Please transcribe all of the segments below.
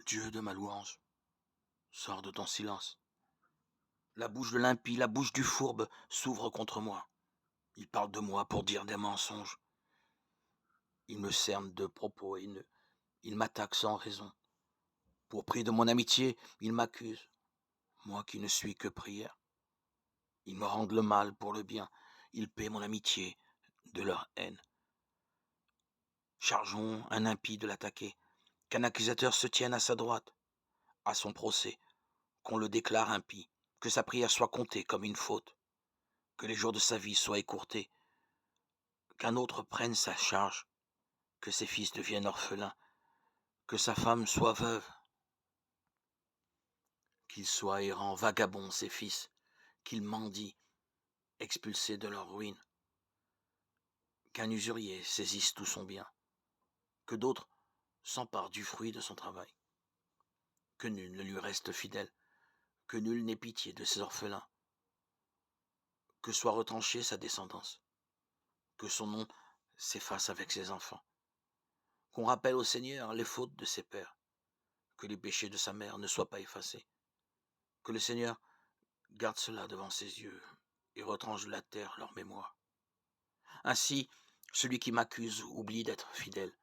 Dieu de ma louange, sors de ton silence. La bouche de l'impie, la bouche du fourbe s'ouvre contre moi. Il parle de moi pour dire des mensonges. Il me cerne de propos haineux. Il m'attaque sans raison. Pour prix de mon amitié, il m'accuse, moi qui ne suis que prière. Ils me rendent le mal pour le bien. Ils paient mon amitié de leur haine. Chargeons un impie de l'attaquer, qu'un accusateur se tienne à sa droite, à son procès, qu'on le déclare impie, que sa prière soit comptée comme une faute, que les jours de sa vie soient écourtés, qu'un autre prenne sa charge, que ses fils deviennent orphelins, que sa femme soit veuve, qu'ils soient errants, vagabonds, ses fils, qu'ils mendient, expulsés de leur ruine, qu'un usurier saisisse tout son bien, que d'autres s'emparent du fruit de son travail, que nul ne lui reste fidèle, que nul n'ait pitié de ses orphelins, que soit retranchée sa descendance, que son nom s'efface avec ses enfants, qu'on rappelle au Seigneur les fautes de ses pères, que les péchés de sa mère ne soient pas effacés, que le Seigneur garde cela devant ses yeux et retranche de la terre leur mémoire. Ainsi, celui qui m'accuse oublie d'être fidèle.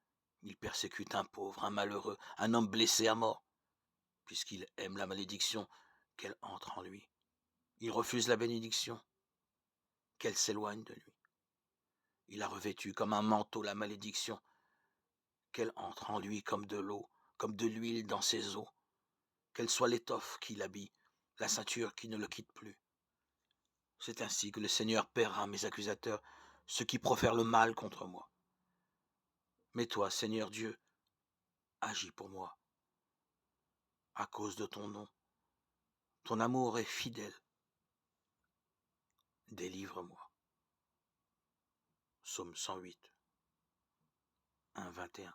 Il persécute un pauvre, un malheureux, un homme blessé à mort, puisqu'il aime la malédiction, qu'elle entre en lui. Il refuse la bénédiction, qu'elle s'éloigne de lui. Il a revêtu comme un manteau la malédiction, qu'elle entre en lui comme de l'eau, comme de l'huile dans ses os, qu'elle soit l'étoffe qui l'habille, la ceinture qui ne le quitte plus. C'est ainsi que le Seigneur paiera mes accusateurs, ceux qui profèrent le mal contre moi. Mais toi, Seigneur Dieu, agis pour moi, à cause de ton nom. Ton amour est fidèle. Délivre-moi. Psaume 108, 1, 21.